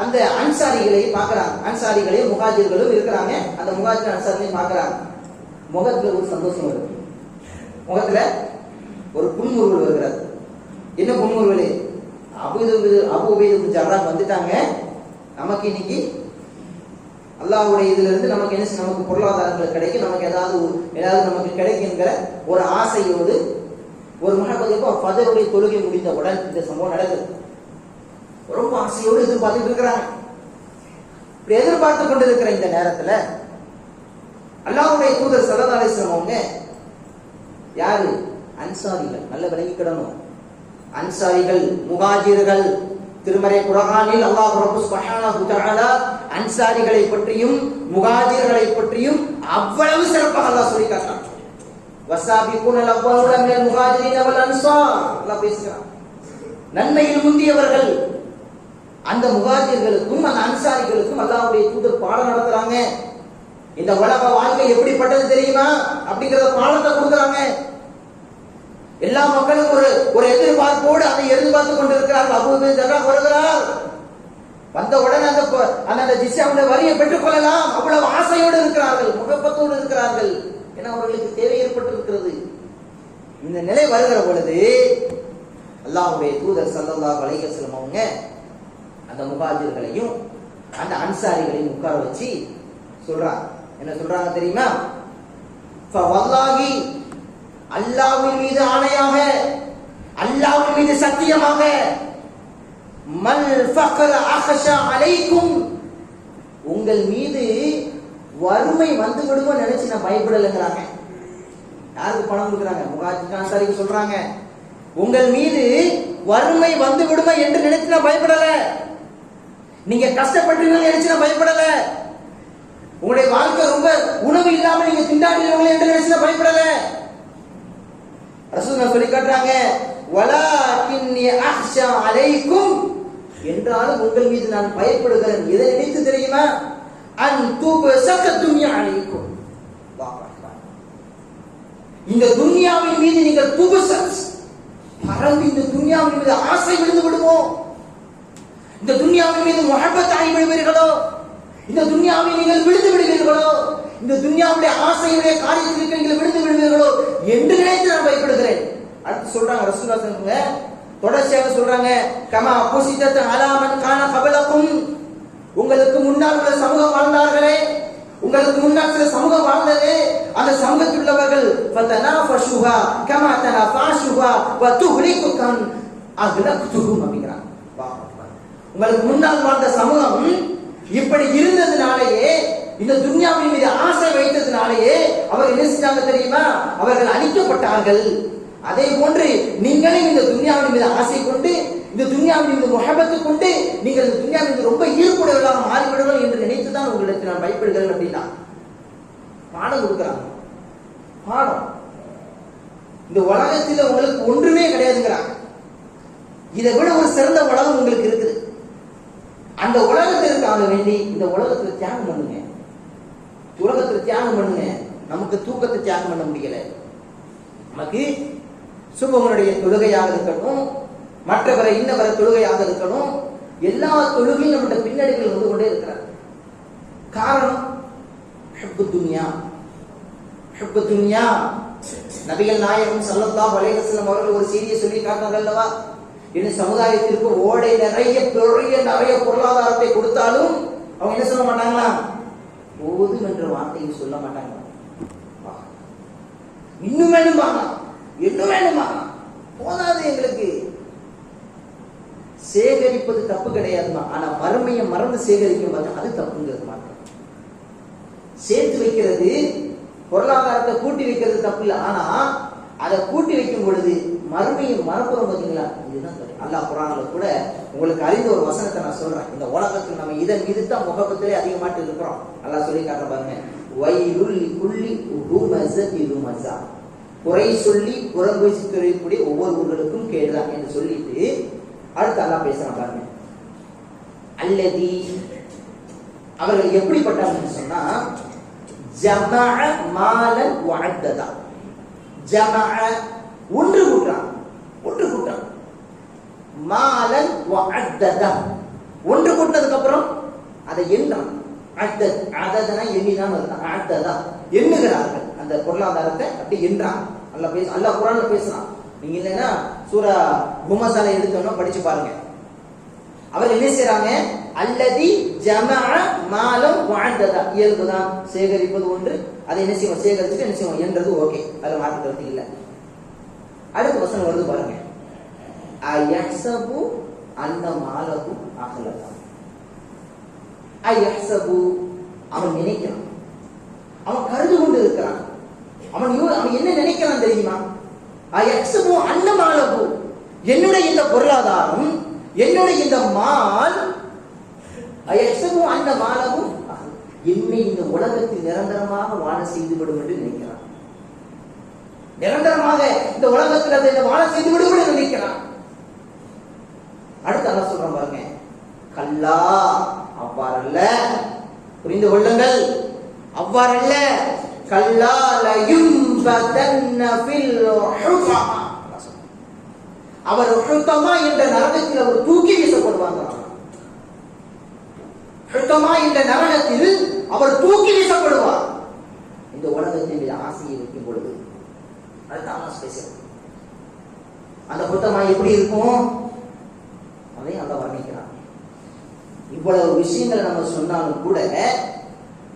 அந்த அன்சாரிகளை பார்க்கறாங்க. அன்சாரிகளையும் முஹாஜிர்களும் இருக்கிறாங்க. அந்த முஹாஜிர் அன்சாரிகளையும் பார்க்கறாங்க. முகத்துல ஒரு சந்தோஷம் வருது, முகத்துல ஒரு புன்முறுவல் வருகிறது. என்ன புன்முறுவல்? அபூ உபைதா இப்னு ஜர்ராஹ் வந்துட்டாங்க, நமக்கு இன்னைக்கு அல்லாஹ்வுடைய இதுல இருந்து நமக்கு என்ன, நமக்கு பொருளாதாரங்கள் கிடைக்கும், நமக்கு ஏதாவது நமக்கு கிடைக்குங்கிற ஒரு ஆசையோடு ஒரு மஹபத்துக்கு ஃபஜருடைய தொழுகை முடிந்தவுடன் இந்த சம்பவம் நடக்குது. ரொம்ப ஆசையோடு எதிர்பார்த்துட்டு இருக்கிறாங்க. இப்படி எதிர்பார்த்து கொண்டிருக்கிற இந்த நேரத்துல அல்லாஹ்வுடைய தூதர் ஸல்லல்லாஹு அலைஹி வஸல்லம் அவங்க யாரு, அன்சாரிகள். நல்ல விளங்கிக்கிடணும். அன்சாரிகள், முஹாஜிர்கள். திருமறை குர்ஆனில் அல்லாஹ் ரப்பல் சுப்ஹானஹு வ தஆலா அன்சாரிகளை பற்றியும் முஹாஜிர்களை பற்றியும் அவ்வளவு சிறப்பாக அல்லாஹ் சொல்லி காட்டுறான். வஸாபிகூனல் அவ்வலூன மினல் முஹாஜிரின வல் அன்சார். அல்லாஹ் பேசுறான். நன்மையில் முந்தியவர்கள் அந்த முஹாஜிர்களுக்கும் அந்த அன்சாரிகளுக்கும் அல்லாஹ்வுடைய தூதர் பாடம் நடத்துறாங்க. இந்த உலக வாழ்க்கை எப்படிப்பட்டது தெரியுமா அப்படிங்கறத பாடத்தை கொடுக்குறாங்க. எல்லா மக்களும் ஒரு எதிர்பார்ப்போடு அதை எதிர்பார்த்து கொண்டிருக்கிறார்கள். அபூபக்கர் ஜர்ராஹ் வருகிறார். வந்த உடனே அந்த ஜிஸ்யாவுடைய வரியை பெற்றுக் கொள்ளலாம் அவ்வளவு ஆசையோடு இருக்கிறார்கள், முகப்பத்தோடு இருக்கிறார்கள். ஏன்னா அவர்களுக்கு தேவை ஏற்பட்டிருக்கிறது. இந்த நிலை வருகிற பொழுது அல்லாஹ்வுடைய தூதர் ஸல்லல்லாஹு அலைஹி வஸல்லம் அவங்க அந்த முஹாஜிர்களையும் அந்த அன்சாரிகளையும் உட்கார வச்சு சொல்றாங்க. என்ன சொல்றாங்க தெரியுமா? ஃபவல்லாஹி, அல்லாஹ்வின் மீது ஆணையாக, அல்லாஹ்வின் மீது சத்தியமாக, மல் ஃபக்ர அக்ஷா அலைக்கும், உங்கள் மீது வறுமை வந்து விடுமோ நினைச்சு நான் பயப்படலைங்கிறாங்க. யாருக்கு பணம் கொடுக்குறாங்க? முஹாஜிர் அன்சாரிக்கு சொல்றாங்க, உங்கள் மீது வறுமை வந்து விடுமா என்று நினைச்சு நான் பயப்படல. நீங்க கஷ்டப்பட்டீங்கன்னு நினைச்சு நான் பயப்படல. உங்களுடைய வாழ்க்கை ரொம்ப உணவு இல்லாம நீங்க திண்டாடுவீங்க என்று நினைச்சு நான் பயப்படல. ரசூலுல்லாஹ் சொல்லி காட்டுறாங்க, வலாகின்னி அக்ஷா அலைக்கும், என்றாலும் உங்கள் மீது நான் பயப்படுகிறேன். எதை நினைத்து தெரியுமா? அன் துபஸக துன்யா அலைக்கும், இந்த துன்யாவின் மீது நீங்கள் துபஸத் பறந்து இந்த துன்யாவின் மீது ஆசை விழுந்து விடுமோ, இந்த துன்யாவின் மீது முஹப்பத் ஆகி விடுவீர்களோ, இந்த துன்யாவில் நீங்கள் விழுந்து விடுவீர்களோ, இந்த துன்யாவுடைய ஆசையுடைய காரியத்திற்கு நீங்கள் விழுந்து விடுவீர்களோ என்று நினைத்து நான் பயப்படுகிறேன். அடுத்து சொல்றாங்க ரசூலுல்லாஹ் சொல்றாங்க, தொடர்ச்சியாக சொல்றாங்க, கமா புசிதத் அலா மன் கான கபலக்கும், உங்களுக்கு முன்னால் உள்ள சமூகம் வாழ்ந்தார்களே, உங்களுக்கு முன்னால் சில சமூகம் வாழ்ந்தது, அந்த சமூகத்தில் உள்ளவர்கள் ஃபதனாஃபஷுஹா கமா தனாஃபஷுஹா வ துஹ்லிகுகம் அஹ்லக்துஹும் அப்படிங்கறாங்க. உங்களுக்கு முன்னால் வாழ்ந்த சமூகம் இப்படி இருந்ததுனாலேயே, இந்த துன்யாவின் மீது ஆசை வைத்ததுனாலேயே அவர்கள் என்ன செஞ்சாங்க தெரியுமா? அவர்கள் அழிக்கப்பட்டார்கள். அதே போன்று நீங்களும் இந்த துன்யாவின் மீது ஆசை கொண்டு, இந்த துன்யாவின் மீது முஹப்பத்து கொண்டு, நீங்கள் இந்த துன்யாவின் மீது ரொம்ப ஈர்ப்புடையவர்களாக மாறிவிடுங்கள் என்று நினைத்துதான் உங்களுக்கு நான் பயப்படுகிறேன் அப்படின்னா பாடம் கொடுக்குறாங்க. பாடம். இந்த உலகத்தில் உங்களுக்கு ஒன்றுமே கிடையாதுங்கிறாங்க. இதை விட ஒரு சிறந்த உலகம் உங்களுக்கு இருக்குது. அந்த உலகத்திற்காக வேண்டி இந்த உலகத்தில் தியாகம் பண்ணுங்க. உலகத்தில் தியாகம் பண்ணுங்க. நமக்கு தூக்கத்தை தியாகம் பண்ண முடியல. நமக்கு சுபவனுடைய தொழுகையாக இருக்கட்டும், மற்றவரை இன்னவரை தொழுகையாக இருக்கணும், எல்லா தொழுகையும் நம்முடைய பின்னணிகள் வந்து கொண்டே இருக்கிறார். காரணம் ஹுப்பு துன்யா. ஹுப்பு துன்யா. நபிகள் நாயகம் ஸல்லல்லாஹு அலைஹி வஸல்லம் அவர்கள் ஒரு செய்தியை சொல்லி காட்டினார்கள் அல்லவா? இந்த சமுதாயத்திற்கு ஓடை நிறைய பொருளாதாரத்தை கொடுத்தாலும் அவங்க என்ன சொல்ல மாட்டாங்களா? போதும் என்ற வார்த்தையை சொல்ல மாட்டாங்க. இன்னும் வேணுமா, இன்னும் வேணுமா, போதாது எங்களுக்கு. சேகரிப்பது தப்பு கிடையாதுமா, ஆனா மறுமையை மறந்து சேகரிக்கும் போது அது தப்புங்கிறது மாற்றம். சேர்த்து வைக்கிறது, பொருளாதாரத்தை கூட்டி வைக்கிறது தப்பு இல்லை, ஆனா அதை கூட்டி வைக்கும் பொழுது மறுமையை மறப்புறோம் பார்த்தீங்களா, இதுதான் சரி. அல்லாஹ் குர்ஆன்ல கூட உங்களுக்கு அறிந்த ஒரு வசனத்தை நான் சொல்றேன். இந்த உலகத்தில் நம்ம இதன் மீது தான் முகப்பத்திலே அதிகமாட்டு இருக்கிறோம். அல்லாஹ் சொல்லி காட்டுற பாருங்க, வைருல் குல்லி உஹுமஸதி லுமஸா, குறை சொல்லி புறம் பேசிக்கூடிய ஒவ்வொருவர்களுக்கும் கேடுதான் என்று சொல்லிட்டு அடுத்து அல்லாஹ் பேசுறான் பாருங்க. அல்லதி, அவர்கள் எப்படிப்பட்டவர்கள் சொன்னா, ஜமஅ மாலன் வஅத்ததா. ஜமஅ ஒன்று கூட்டான், ஒன்று கூட்டான். மாலன் வஅத்ததா, ஒன்று கூட்டதுக்கு அப்புறம் அதை எண்ணான். அத்தத், அததனா எண்ணிதான் அர்த்தம். அத்ததா எண்ணுகிறார்கள். அந்த பொருளாதாரத்தை அப்படி எண்றான். அல்லாஹ் குர்ஆன்ல பேசுறான். நீங்க இல்லைன்னா சூரா ஹுமஸால எடுத்தோம்னா படிச்சு பாருங்க. அவர் என்ன செய்யறாங்க? அல்லதி ஜமஅ மாலம் வஅத்ததா. இயல்புதான், சேகரிப்பது ஒன்று. அதை என்ன செய்வோம்? சேகரிச்சுட்டு என்ன செய்வோம்? என்றது ஓகே, அதுல மாற்று கருத்து இல்லை. அடுத்த வசனம் வருது பாருங்க, அயஹ்சபு அன்ன மாலஹு அஹ்லதா. அயஹ்சபு, அவன் நினைக்கிறான், அவன் கருது கொண்டு இருக்கிறான். அவன் என்ன நினைக்கிறான் தெரியுமா? அயக்ஸபு அன்னமாலகு, என்னுடைய இந்த பொருளாதாரம், என்னுடைய இந்த மால், அயக்ஸபு அன்னமாலகு, என்னை இந்த உலகத்தில் நிரந்தரமாக வாழ செய்து விடும் என்று நினைக்கிறான். நிரந்தரமாக இந்த உலகத்தில் அதை வாழ செய்து விடும் என்று நினைக்கிறான். அடுத்து அல்லாஹ் சொல்றான் பாருங்க, கல்லா, அவ்வாறல்ல, புரிந்து கொள்ளுங்கள், அவ்வாறல்ல, கல்லா லயும்பதன்ன ஃபில் ஹுதமா, அவர் ஹுதமா என்ற நரகத்தில் அவர் தூக்கி வீசப்படுவாங்க. ஹுதமா என்ற நரகத்தில் அவர் தூக்கி வீசப்படுவார். இந்த உலகத்தின் ஆசையை வைக்கும் பொழுது அதுதான் ஸ்பெஷல். அந்த ஹுதமா எப்படி இருக்கும் அதையும் அல்லாஹ் வர்ணிக்கிறான். இவ்வளவு விஷயங்களை நம்ம சொன்னாலும் கூட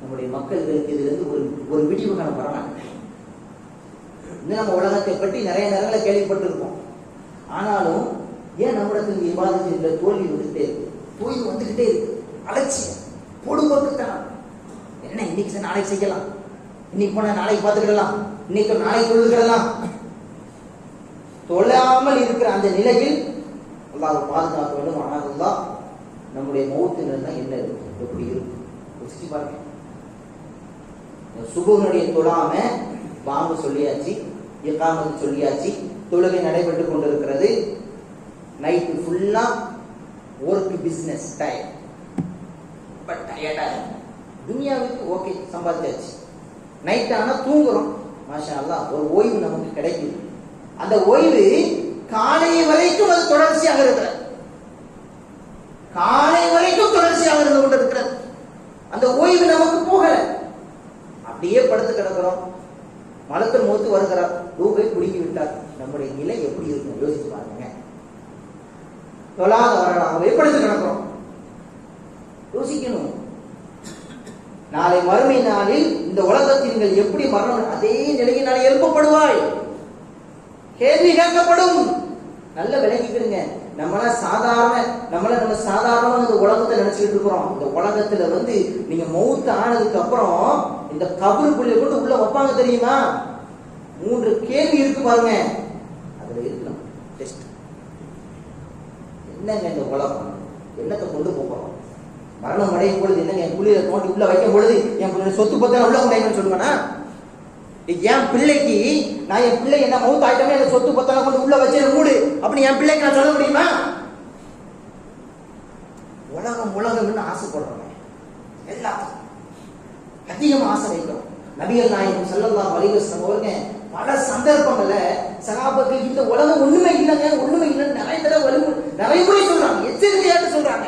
நம்முடைய மக்களுக்கு இதுல இருந்து ஒரு விடிவு காண வரலாம். இன்னும் நம்ம உலகத்தை பற்றி நிறைய நேரங்களை கேள்விப்பட்டிருக்கோம். ஆனாலும் ஏன் நம்மிடத்தில் விவாதத்தில் தோல்வி வந்துகிட்டே இருக்கு, தோல்வி வந்துகிட்டே இருக்கு, அலட்சியம், பொடுபோக்குத்தனம். என்ன இன்னைக்கு நாளைக்கு செய்யலாம், இன்னைக்கு போனா நாளைக்கு பார்த்துக்கிடலாம், இன்னைக்கு நாளைக்கு தொழுதுக்கிடலாம், தொழாமல் இருக்கிற அந்த நிலையில் அல்லாஹ் பாதுகாக்க வேண்டும். ஆனால் நம்முடைய மௌத்தினர் தான் என்ன இருக்கு, எப்படி இருக்கு யோசிச்சு பாருங்க. சுபுனுடைய தொழாம பாம்பு சொல்லியாச்சு, இகாமத்து சொல்லியாச்சு, தொழுகை நடைபெற்றுக் கொண்டிருக்கிறது. நைட்டு ஃபுல்லா ஒர்க் பிசினஸ் டைம், பட் டயர்டா துனியாவுக்கு ஓகே சம்பாதிச்சாச்சு. நைட் ஆனா தூங்குறோம், மாஷா அல்லாஹ், ஒரு ஓய்வு நமக்கு கிடைக்குது. அந்த ஓய்வு காலை வரைக்கும் அது தொடர்ச்சியாக இருக்கிறது, காலை வரைக்கும் தொடர்ச்சியாக இருந்து கொண்டிருக்கிறது. அந்த ஓய்வு நமக்கு போகல, அப்படியே படுத்து கிடக்கிறோம். மலத்தில் மூத்து வருகிறார், ரூபை குடுக்கி விட்டார். நம்முடைய நிலை எப்படி இருக்கும் யோசிச்சு பாருங்க. தொழாத வரலாகவே படுத்து கிடக்கிறோம். யோசிக்கணும், நாளை மறுமை நாளில் இந்த உலகத்தில் நீங்கள் எப்படி மரணம் அதே நிலையில் நாளை எழுப்பப்படுவாய், கேள்வி கேட்கப்படும். நல்ல விளங்கிக்கிடுங்க. நம்ம சாதாரணமா இந்த உலகத்தை நினைச்சுக்கிட்டு இருக்கிறோம். இந்த உலகத்துல நீங்க மௌத்து ஆனதுக்கு அப்புறம் இந்த கபருக்குள்ள கொண்டு உள்ள வைப்பாங்க தெரியுமா? 3 கேள்வி இருக்கு பாருங்க. அதுல இருக்கலாம் டெஸ்ட். என்னங்க இந்த உலகம், என்னத்தை கொண்டு போகிறோம்? மரணம் அடையும் பொழுது என்னங்க என் புள்ளியை தோண்டி உள்ள வைக்கும் பொழுது என் சொத்து பத்திரம் உள்ள கொண்டாங்கன்னு சொல்லுவேன்னா? என் பிள்ளைக்கு நான் என் பிள்ளை என்ன மௌத்து ஆயிட்டமே அந்த சொத்து பத்திரம் கொண்டு உள்ள வச்சு மூடு அப்படி என் பிள்ளைக்கு நான் சொல்ல முடியுமா? உலகம்னு ஆசைப்படுறோம், எல்லாத்தையும் அதிகமா ஆசை வைக்கிறோம். நபிகள் நாயகம் ஸல்லல்லாஹு அலைஹி வஸல்லம் அவர்கள் பல சந்தர்ப்பங்கள்ல சஹாபாக்கள் இந்த உலகம் ஒண்ணுமே இல்லைங்க, ஒண்ணுமே இல்லைன்னு நிறைய தடவை நிறைய முறை சொல்றாங்க, எச்சரிக்கையாட்டு சொல்றாங்க.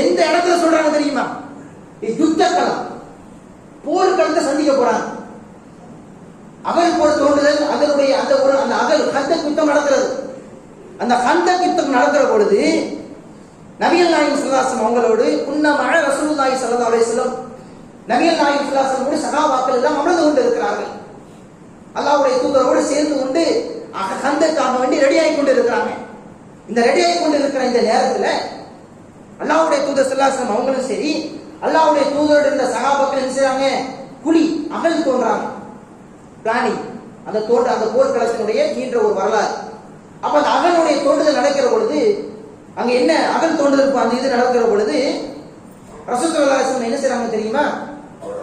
எந்த இடத்துல சொல்றாங்க தெரியுமா? யுத்த களம், போர்க்களத்தை சந்திக்க போறாங்க. அகல் போர் தோன்றுதல், அதனுடைய அந்த அகல் ஹந்தக் யுத்தம் நடக்கிறது. அந்த ஹந்தக் யுத்தம் நடக்கிற பொழுது நபிகள் நாயகம் ஸல்லல்லாஹு அலைஹி வஸல்லம் அவங்களோடு குன்னா மஅ ரசூலுல்லாஹி ஸல்லல்லாஹு அலைஹி வஸல்லம், நபிகள் நாயகம் ஸல்லல்லாஹு அலைஹி வஸல்லம் சஹாபாக்கள் எல்லாம் அமர்ந்து கொண்டு இருக்கிறார்கள். அல்லாஹ்வுடைய தூதரோடு சேர்ந்து கொண்டு ஹந்தக்காக வேண்டி ரெடி ஆகி கொண்டு இருக்கிறாங்க. இந்த ரெடி ஆகி கொண்டு இருக்கிற இந்த நேரத்துல அல்லாஹ்வுடைய தூதர் ஸல்லல்லாஹு அலைஹி வஸல்லம் அவங்களும் சரி, அல்லாஹ்வுடைய தூதரோடு இருந்த சஹாபாக்கள் என்ன செய்றாங்க? குழி அகல் தோன்றாங்க, பிளானிங். அந்த போர்க்களத்தினுடைய நீண்ட ஒரு வரலாறு. அப்ப அந்த அகலுடைய தோன்றுதல் நடக்கிற பொழுது அங்க என்ன அகல் தோன்றுதல் அந்த இது நடக்கிற பொழுது ரசூல் ஸல்லல்லாஹு அலைஹி வஸல்லம் என்ன செய்றாங்க தெரியுமா?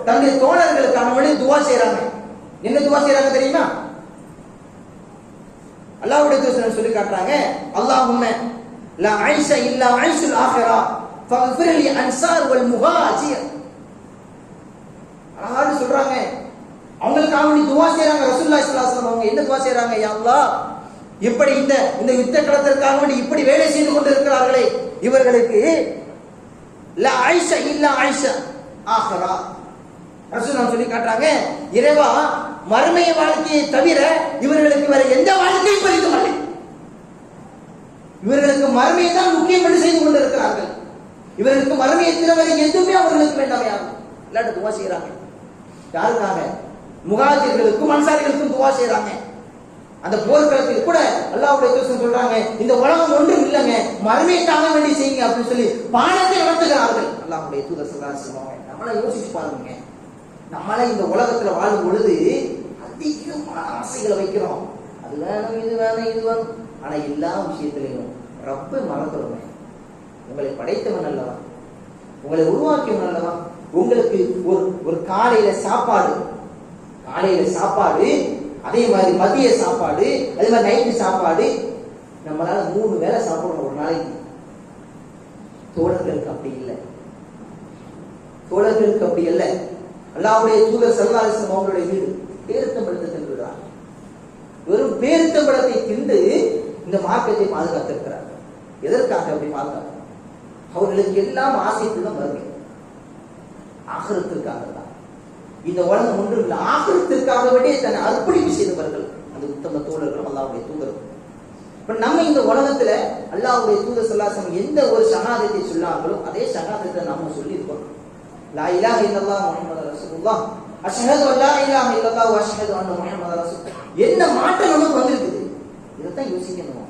தன்னுடைய தோழர்களுக்கான வேண்டி துஆ செய்றாங்க. என்ன துஆ செய்றாங்க தெரியுமா? அல்லாஹ்வுடைய தூதர் சொல்லி காட்டுறாங்க, அல்லாஹும்ம லா ஐஷ இல்லா ஐஷுல் ஆখিরা ஃபக்ஃபிர் லி அன்சார் வல் முஹாஜிர். அல்லாஹ் சொல்றாங்க, அவங்களுக்காக வேண்டி துஆ செய்றாங்க. ரசூலுல்லாஹி ஸல்லல்லாஹு அலைஹி வஸல்லம் அவங்க என்ன துஆ செய்றாங்க? யா அல்லாஹ், இப்படி இந்த யுத்த களத்திற்காக வேண்டி இப்படி வேலை செய்து கொண்டு இருக்கிறார்களே, இவர்களுக்கு லா ஐஷ இல்லா ஐஷ ஆখিরা. ரசூலுல்லாஹ் சொல்லி காட்டுறாங்க, இறைவா, மறுமை வாழ்க்கையை தவிர இவர்களுக்கு வேற எந்த வாழ்க்கையும் பரிந்துமல்லை. இவர்களுக்கு மறுமையை தான் முக்கியம் என்று செய்து கொண்டு இருக்கிறார்கள். இவர்களுக்கு மறுமையை தவிர எதுவுமே அவர்களுக்கு வேண்டாமையாகும். எல்லாரும் துவா செய்யறாங்க. யாருக்காக? முஹாஜிர்களுக்கும் அன்சாரிகளுக்கும் துவா செய்யறாங்க. அந்த போர்க்களத்தில் கூட அல்லாஹ்வுடைய தூதர் சொல்றாங்க, இந்த உலகம் ஒன்றும் இல்லைங்க, மறுமைக்காக வேண்டி செய்யுங்க அப்படின்னு சொல்லி பாடத்தை நடத்துகிறார்கள். அல்லாஹ்வுடைய தூதர் ஸல்லல்லாஹு அலைஹி வஸல்லம் நம்மளை யோசிச்சு பாருங்க. நம்மளே இந்த உலகத்துல வாழும் பொழுது அதிகமான ஆசைகளை வைக்கிறோம், அது வேணும், இது வேணும், இது வேணும். ஆனா எல்லா விஷயத்திலையும் ரப்பை மறந்துடுங்க. உங்களை படைத்தவன் அல்லவா, உங்களை உருவாக்கியவன் அல்லவா. உங்களுக்கு ஒரு காலையில சாப்பாடு, அதே மாதிரி மதிய சாப்பாடு, அதே மாதிரி நைட்டு சாப்பாடு, நம்மளால 3 வேளை சாப்பிடணும் ஒரு நாளைக்கு. தோழர்களுக்கு அப்படி இல்லை. அல்லாஹ்வுடைய தூதர் ஸல்லல்லாஹு அலைஹி வஸல்லம் அவர்களுடைய வீடு பேரித்தம்பழத்தை தின்றுகிறார். வெறும் பேரித்தம்பழத்தை தின்று இந்த மார்க்கத்தை பாதுகாத்திருக்கிறார். எதற்காக அப்படி பாதுகாக்கிறார்? அவர்களுக்கு எல்லாம் ஆசைக்குள்ள மறுமை, ஆகிரத்திற்காக தான். இந்த உலகம் ஒன்றும் இல்லை, ஆகிரத்திற்காக வேண்டிய தன்னை அர்ப்பணிப்பு செய்தவர்கள் அந்த உத்தம தோழர்களும் அல்லாஹ்வுடைய தூதரும். இப்ப நம்ம இந்த உலகத்துல அல்லாஹ்வுடைய தூதர் ஸல்லல்லாஹு அலைஹி வஸல்லம் எந்த ஒரு ஷஹாதத்தை சொன்னாங்களோ அதே ஷஹாதத்தை நம்ம சொல்லி இருக்கோம். லா இலாஹ இல்லல்லாஹ் முஹம்மது ரசூலுல்லாஹ், அஷ்ஹது அல்லா இலாஹ இல்லல்லாஹ் வ அஷ்ஹது அன்ன முஹம்மது ரசூலுல்லாஹ். என்ன மாற்றம் நமக்கு வந்திருக்குது? இதைத்தான் யோசிக்கணும்.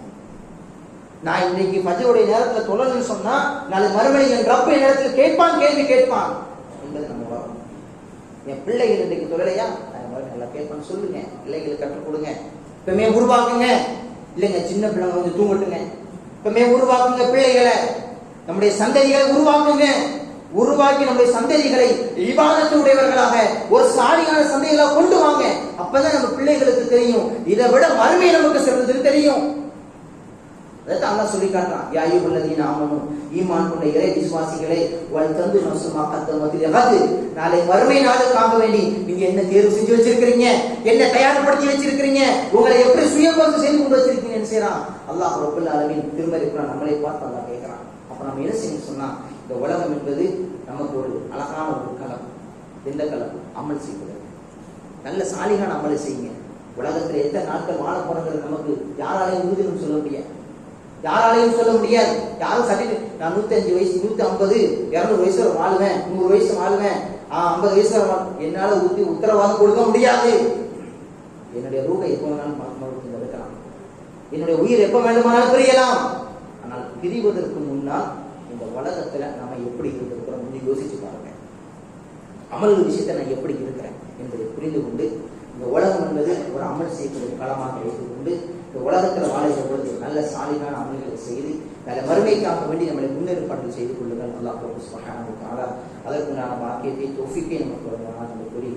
நான் இன்னைக்கு ஃபஜ்ருடைய நேரத்துல தொழணும்னு சொன்னா நாளை மறுமை என் ரப்ப நேரத்துல கேள்வி கேட்பான் என்பது நம்ம வரும். என் பிள்ளைகள் இன்னைக்கு தொழலையா, நல்லா கேட்பான்னு சொல்லுங்க. பிள்ளைகளுக்கு கற்றுக் கொடுங்க. இப்பமே உருவாக்குங்க. இல்லைங்க சின்ன பிள்ளைங்க வந்து தூங்கட்டுங்க. இப்பமே உருவாக்குங்க பிள்ளைகளை, நம்முடைய சந்ததிகளை உருவாக்கி நம்முடைய சந்ததிகளை இபாதத்து உடையவர்களாக ஒரு சாலியான சந்ததிகளாக கொண்டு வாங்க. அப்பதான் நம்ம பிள்ளைகளுக்கு தெரியும், இதை விட மறுமை நமக்கு சிறந்தது தெரியும். அதான் அல்லாஹ் சொல்லி காட்டுறான், யா அய்யுஹல்லதீன ஆமனூ, ஈமான் கொண்ட இறை விசுவாசிகளே, வல் தந்து நஃப்ஸுமா கத்தமத் லிகத், நாளை மறுமை நாளுக்காக வேண்டி நீங்க என்ன தேர்வு செஞ்சு வச்சிருக்கீங்க, என்ன தயார்படுத்தி வச்சிருக்கீங்க, உங்களை எப்படி சுயபோது செய்து கொண்டு வச்சிருக்கீங்கன்னு செய்றான் அல்லாஹ் ரப்பல் ஆலமீன். திருமறை குர்ஆன் நம்மளை பார்த்து அல்லாஹ் கேட்கிறான். அப்ப நம்ம என்ன செய்யணும் சொன்னா, இந்த உலகம் என்பது நமக்கு ஒரு அழகான ஒரு களம். எந்த களம்? அமல் செய்வது. நல்ல சாலிகான அமலை செய்யுங்க. உலகத்துல எத்தனை நாட்கள் வாழ போறது நமக்கு யாராலையும் உறுதின்னு சொல்ல முடியாது. யாரும் சர்டிஃபிகேட் நான் 105 வயசு, 150, 200 வயசு வாழுவேன், 100 வயசு வாழுவேன், 50 வயசு என்னால உத்தரவாதம் கொடுக்க முடியாது. என்னுடைய ரூபை எப்ப வேணாலும் இருக்கலாம், என்னுடைய உயிர் எப்ப வேண்டுமானாலும் பிரியலாம். ஆனால் பிரிவதற்கு முன்னால் இந்த உலகத்துல நாம எப்படி இருக்கிறோம் கொஞ்சம் யோசிச்சு பாருங்க. அமல் விஷயத்தை நான் எப்படி இருக்கிறேன் என்பதை புரிந்து கொண்டு, இந்த உலகம் என்பது ஒரு அமல் செய்யக்கூடிய களமாக வைத்துக் கொண்டு, இந்த உலகத்துல வாழுகிற பொழுது நல்ல சாலிகான அமல்களை செய்து நல்ல மறுமைக்காக வேண்டி நம்மளை முன்னேற்பாடுகள் செய்து கொள்ளுங்கள். அல்லாஹ் சுப்ஹானஹு வ தஆலா அதற்கு நான் பாக்கியத்தை தௌஃபீக்கை நமக்கு வழங்குவானாக என்று கூறி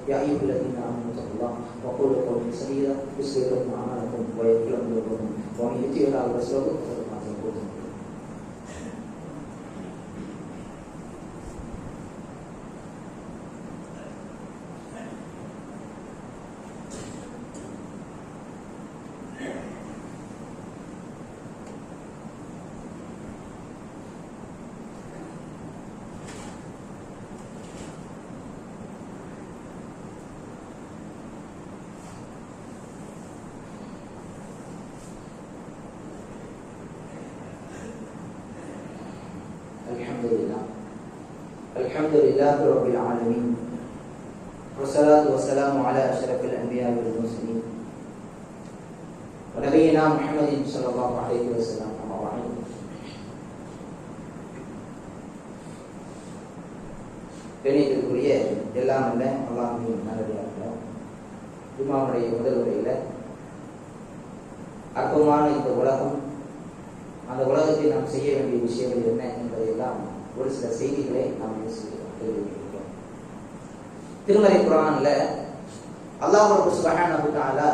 யா அய்யுஹல்லதீன ஆமனூ தக்குல்லாஹ் வ கூலு கௌலன் சதீதா யுஸ்லிஹ் லக்கும் அஅமாலக்கும் வ யக்ஃபிர் லக்கும் ذنوبكم ومن يطع الله ورسوله فقد فاز فوزا عظيما. الحمد لله رب العالمين والصلاة والسلام على أشرف الأنبياء والمرسلين ونبينا محمد صلى الله عليه وسلم. أما بعد. கணியத்திற்குரிய எல்லாம் அல்ல அல்லாஹ்வின் நல்லடியார்களே, இமாமுடைய முதல் உரையில அற்பமான இந்த உலகம், அந்த உலகத்தில் நாம் செய்ய வேண்டிய விஷயங்கள் என்ன என்பதையெல்லாம் ஒரு சில செய்திகளை நாம் தெரிவிக்கிறோம். திருமறை குர்ஆன்ல அல்லாஹ் சுப்ஹானஹு வ தஆலா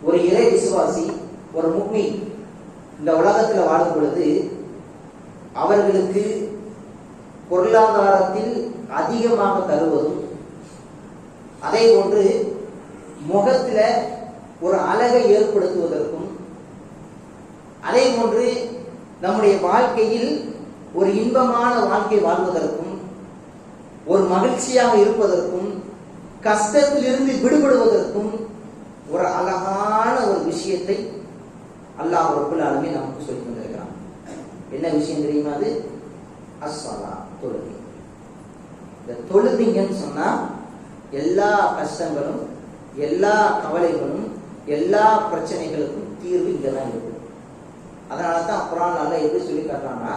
ஒரு இறை விசுவாசி, ஒரு முஃமின் இந்த உலகத்தில் வாழும் பொழுது அவர்களுக்கு பொருளாதாரத்தில் அதிகமாக தருவதும், அதே போன்று முகத்துல ஒரு அழகை ஏற்படுத்துவதற்கும், அதே போன்று நம்முடைய வாழ்க்கையில் ஒரு இன்பமான வாழ்க்கை வாழ்வதற்கும், ஒரு மகிழ்ச்சியாக இருப்பதற்கும், கஷ்டத்திலிருந்து விடுபடுவதற்கும் ஒரு அழகான ஒரு விஷயத்தை அல்லாஹ் ரப்பல் ஆலமீன் நமக்கு சொல்லி தந்திருக்கிறான். என்ன விஷயம் தெரியுமா? அது அஸ்ஸலா, தொழுகை. இந்த தொழுதிங்கன்னு சொன்னா எல்லா கஷ்டங்களும், எல்லா கவலைகளும், எல்லா பிரச்சனைகளுக்கும் தீர்வு இங்கதான் இருக்கு. அதனாலதான் குர்ஆன் அல்லாஹ் எப்படி சொல்லி காட்டுறான்னா,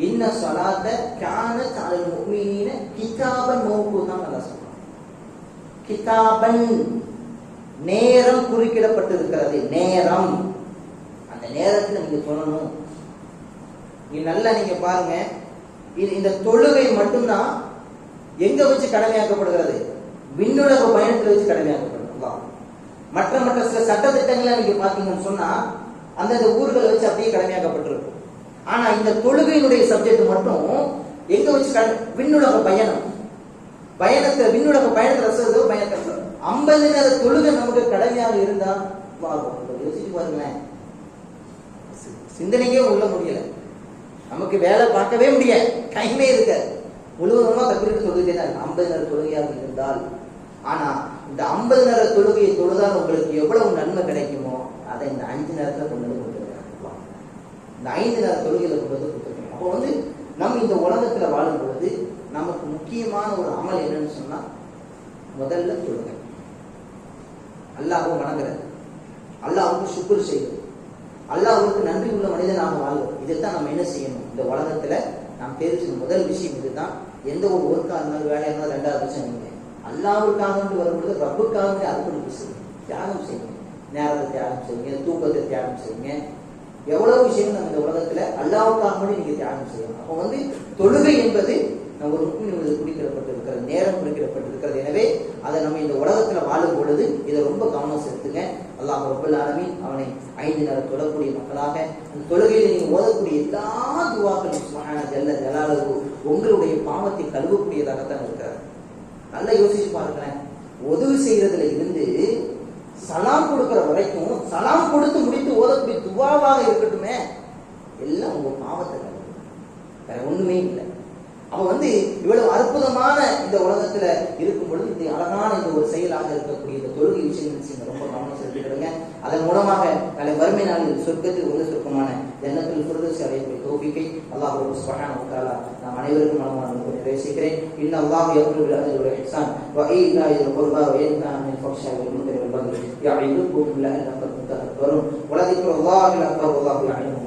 இன்ன ஸலாத்த கானத் அலல் முஃமினீன கிதாபன் மௌகூதா. அல்லாஹ் சொல்றான் கிதாபன், நேரம் குறுக்கிடப்பட்டிருக்கிறது. நேரம், அந்த நேரத்தில் நீங்க சொல்லணும். நீங்க நல்லா நீங்க பாருங்க, இந்த தொழுகை மட்டும்தான் எங்க வச்சு கடமையாக்கப்படுகிறது? விண்ணுலக பயணத்தில் வச்சு கடமையாக்கப்படுகிறது. மற்ற மற்ற சில சட்டத்திட்டங்களை நீங்க பாத்தீங்கன்னு சொன்னா அந்தந்த ஊர்களை வச்சு அப்படியே கடமையாக்கப்பட்டிருக்கும். ஆனா இந்த தொழுகையினுடைய சப்ஜெக்ட் மட்டும் எங்க வச்சு விண்ணுலக பயணம், விண்ணுலக பயணத்தை பயணத்தை 50 நேர தொழுகை நமக்கு கடமையாக இருந்தா யோசிச்சு பாருங்களேன். சிந்தனைக்கே உள்ள முடியல, நமக்கு வேலை பார்க்கவே முடியாது, டைமே இருக்காது, முழுவதுமா தப்பிட்டு சொல்லிட்டே தான் 50 நேர தொழுகையாக இருந்தால். ஆனா இந்த 50 நேர தொழுகையை தொழுதால் உங்களுக்கு எவ்வளவு நன்மை கிடைக்குமோ அதை இந்த 5 நேரத்துல கொண்டு வந்து கொடுத்துருக்காங்க. இந்த 5 நேர தொழுகையில கொண்டு வந்து கொடுத்துருக்காங்க. அப்போ வந்து நம்ம இந்த உலகத்துல வாழும் பொழுது நமக்கு முக்கியமான ஒரு அமல் என்னன்னு சொன்னா முதல்ல தொழுகை, அல்லாஹ்வை வணங்குறது, அல்லாஹ்வுக்கு சுக்ர் செய்வது, அல்லாஹ்வுக்கு நன்றி உள்ள மனிதனாக வாழ்வது. இதைத்தான் நம்ம என்ன செய்யணும் இந்த உலகத்துல நாம் தேர்வு செய்யும் முதல் விஷயம் இதுதான். எந்த ஒரு ஒர்க்கா இருந்தாலும் வேலையா இருந்தாலும் 2வது விஷயம் நீங்க அல்லாஹ்வுக்காக வரும்பொழுது ரப்புக்காக அர்ப்பணிப்பு செய்யுங்க, தியாகம் செய்யுங்க, நேரத்தை தியாகம் செய்யுங்க, தூக்கத்தை தியாகம் செய்யுங்க. எவ்வளவு விஷயம் நம்ம இந்த உலகத்துல அல்லாஹ்வுக்காக மட்டும் நீங்க தியாகம் செய்யணும். அப்போ வந்து தொழுகை என்பது நம்ம ஒரு முக்கியம் குறிப்பிடப்பட்டிருக்கிறது, நேரம் குறிப்பிடப்பட்டிருக்கிறது. எனவே அதை நம்ம இந்த உலகத்துல வாழும் பொழுது இதை ரொம்ப கவனம் செலுத்துங்க. அல்லாஹ் ரப்பல் ஆலமீன் அவனை 5 நேரம் தொழக்கூடிய மக்களாக, அந்த தொழுகையில நீங்க ஓதக்கூடிய எல்லா துஆக்களும் சுப்ஹான ஜல்ல ஜலாலுஹு உங்களுடைய பாவத்தை கழுவக்கூடியதாகத்தான் இருக்கிறார். நல்லா யோசிச்சு பாருங்களேன். உதவி செய்யறதுல இருந்து சலாம் கொடுக்கிற வரைக்கும், சலாம் கொடுத்து முடித்து ஓதக்கூடிய துவாவாக இருக்கட்டுமே, எல்லாம் உங்க பாவத்தை கழுவும், வேற ஒண்ணுமே இல்லை. அவன் வந்து இவ்வளவு அற்புதமான இந்த உலகத்துல இருக்கும் பொழுது இந்த அழகான இந்த ஒரு செயலாக இருக்கக்கூடிய இந்த தொழுகை விஷயங்கள் ரொம்ப கவனம் செலுத்திடுங்க. அதன் மூலமாக நாளை வறுமை நாளில் சொர்க்கத்தில் ஒரு சொர்க்கமான ஜன்னத்துல் ஃபிர்தௌஸ் அடையக்கூடிய தௌஃபீக்கை அல்லாஹ் சுப்ஹானஹு வ தஆலா நாம் அனைவருக்கும் நலமான நிறைவேற்றுகிறேன். இன்னல்லாஹு யக்ஃபிரு பில் அஜ்ரி வல் இஹ்சான் வ ஈதாஇல் குர்பா வ யன்ஹா அனில் ஃபஹ்ஷாஇ வல் முன்கரி வல் பகி யஇதுக்கும் லஅல்லக்கும் ததக்கரும் வ லதிக்ருல்லாஹி அக்பர் வல்லாஹு யஅலம்.